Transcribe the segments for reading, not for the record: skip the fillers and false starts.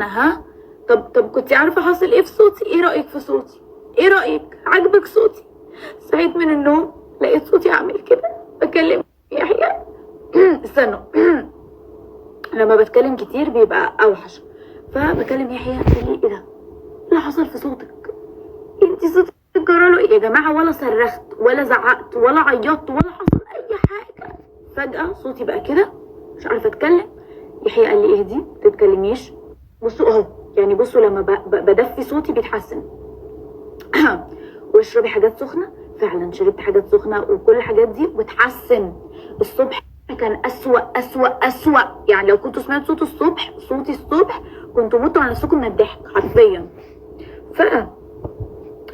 ها؟ طب كنت عارفه حاصل ايه في صوتي؟ ايه رايك في صوتي؟ ايه رايك؟ عاجبك صوتي؟ صحيت من النوم لقيت صوتي عامل كده بكلم يحيى. استنوا. لما بتكلم كتير بيبقى اوحش، فبكلم يحيى قال لي ايه ده؟ ايه اللي حصل في صوتك؟ انتي صوتك جراله ايه يا جماعه؟ ولا صرخت ولا زعقت ولا عيطت ولا حصل اي حاجه، فجاه صوتي بقى كده مش عارفه اتكلم. يحيى قال لي اهدي ما تتكلميش، بصوا اهو، يعني بصوا لما بدفي صوتي بيتحسن. واشربي حاجات سخنه. فعلا شربت حاجات سخنه وكل الحاجات دي وتحسن. الصبح كان اسوأ، يعني لو كنتوا سمعتوا صوتي الصبح كنتوا متوا على نفسكم من الضحك حرفيا.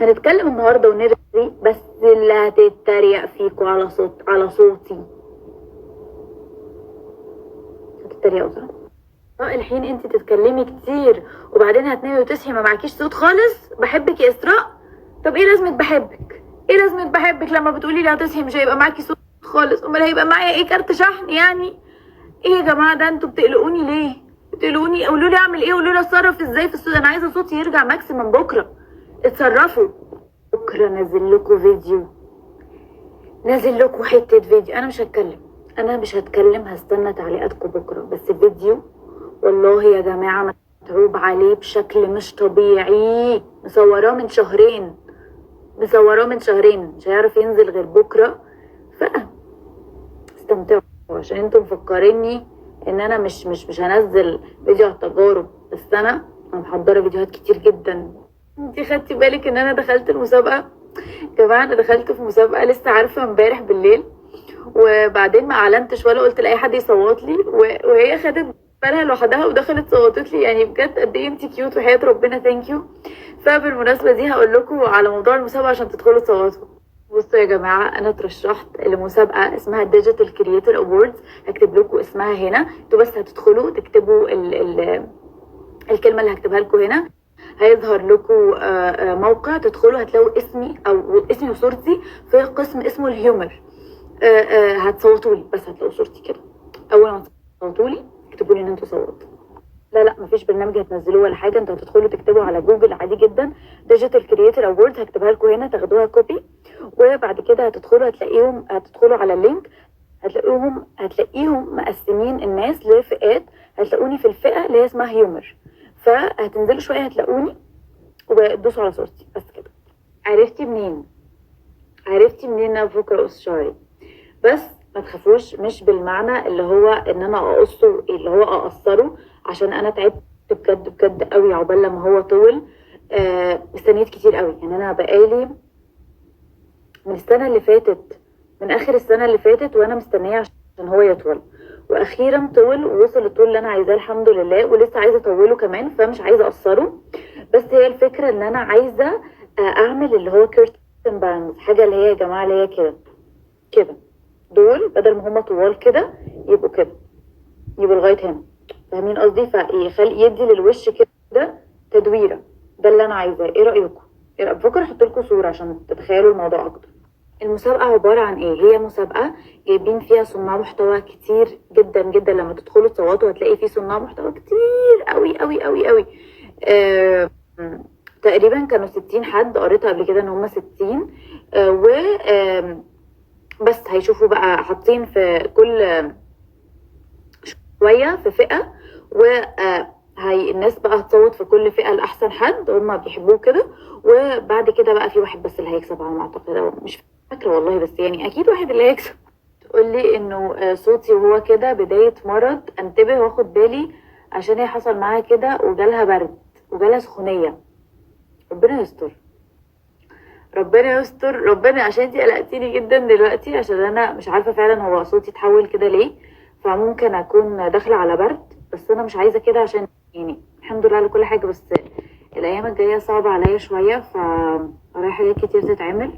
هنتكلم النهارده ونرغي، بس اللي هتتريق فيكوا على صوتي هتتريقوا صح؟ الحين انت تتكلمي كتير وبعدين هتنامي وتصحي ما معكيش صوت خالص. بحبك يا اسراء. طب ايه لازمه بحبك؟ ايه لازمه بحبك لما بتقولي لي هتصحي مش هيبقى معاكي صوت خالص؟ امال هيبقى معايا ايه؟ كارت شحن يعني؟ ايه يا جماعه ده؟ انتوا بتقلقوني ليه؟ بتقلقوني. قولوا لي اعمل ايه، قولوا لي اتصرف ازاي في الصوت. انا عايزه صوتي يرجع ماكسيمم بكره. اتصرفوا. بكره نازل لكم فيديو، نازل لكم حته فيديو. انا مش هتكلم، هستنى تعليقاتكم بكره. بس فيديو والله يا جماعه متعوب عليه بشكل مش طبيعي. مصوراه من شهرين، مش هيعرف ينزل غير بكره. استمتعوا عشان انتم مفكريني ان انا مش هنزل فيديو على التجارب. بس انا محضره فيديوهات كتير جدا. انتي خدتي بالك ان انا دخلت المسابقه؟ يا جماعه انا دخلت في مسابقه لسه عارفه امبارح بالليل، وبعدين ما اعلنتش ولا قلت لاي حد يصوت لي، وهي خدت بالها لوحدها ودخلت صوتت لي. يعني بجد قد ايه انتي كيوت وحياه ربنا، ثانك يو. فبالمناسبه دي هقول لكم على موضوع المسابقه عشان تدخلوا تصوتوا. بصوا يا جماعه، انا اترشحت لمسابقه اسمها ديجيتال كرييتور اووردز. هكتب لكم اسمها هنا، انتوا بس هتدخلوا تكتبوا الكلمه اللي هكتبها لكم هنا. هيظهر لكم موقع تدخلوا هتلاقوا اسمي وصورتي في قسم اسمه الهيومر. هتصوتوا لي، بس هتلاقوا صورتي كده. اول ما تصوتوا لي اكتبوا لي ان انتوا صوتوا. لا مفيش برنامج هتنزلوه ولا حاجه، انتوا هتدخلوا تكتبوا على جوجل عادي جدا ديجيتال كرييتور اوورد. هكتبها لكم هنا تاخدوها كوبي، وبعد كده هتدخلوا على اللينك. هتلاقيهم مقسمين الناس لفئات. هتلاقوني في الفئه اللي هي اسمها هيومر، فهتنزلوا شويه هتلاقوني وتدوسوا على صورتي بس كده. عرفتي منين ان انا بفكر اقص شعري؟ بس ما تخافوش، مش بالمعنى اللي هو ان انا اقصه، اللي هو اقصره، عشان انا تعبت بجد قوي عقبال لما هو طول. استنيت كتير قوي. يعني انا بقالي من اخر السنه اللي فاتت وانا مستنيه عشان هو يطول، واخيرا طول ووصل الطول اللي انا عايزاه الحمد لله، ولسه عايزه اطوله كمان، فمش عايزه اقصره. بس هي الفكره ان انا عايزه اعمل اللي هو كيرتن باندز، حاجه اللي هي يا جماعه اللي هي كده دول بدل ما هما طوال كده يبقوا كده، يبقوا لغايه هنا. فاهمين قصدي؟ يدي للوش كده تدويره. ده اللي انا عايزاه. ايه رايكم؟ بفكر احط لكم صوره عشان تتخيلوا الموضوع اكتر. المسابقه عباره عن ايه؟ هي مسابقه جايبين فيها صناع محتوى كتير جدا. لما تدخلوا تصوتوا هتلاقي فيه صناع محتوى كتير قوي. تقريبا كانوا 60 حد، قريتها قبل كده ان هم 60. بس هيشوفوا بقى حاطين في كل شويه في فئه، الناس بقى هتصوت في كل فئه لاحسن حد هم بيحبوه كده. وبعد كده بقى في واحد بس اللي هيكسب على ما اعتقد، مش فاكره والله، بس يعني اكيد واحد اللي هيكسب. تقول لي انه صوتي وهو كده بدايه مرض، انتبه واخد بالي عشان هي حصل معاها كده وجالها برد وجالها سخونيه. ربنا يستر عشان انتي قلقتيني جدا دلوقتي، عشان انا مش عارفه فعلا هو صوتي اتحول كده ليه. فممكن اكون داخله على برد، بس انا مش عايزه كده، عشان يعني الحمد لله على كل حاجه. بس الايام الجايه صعبه عليا شويه، فرايح حاجات كتير تتعمل.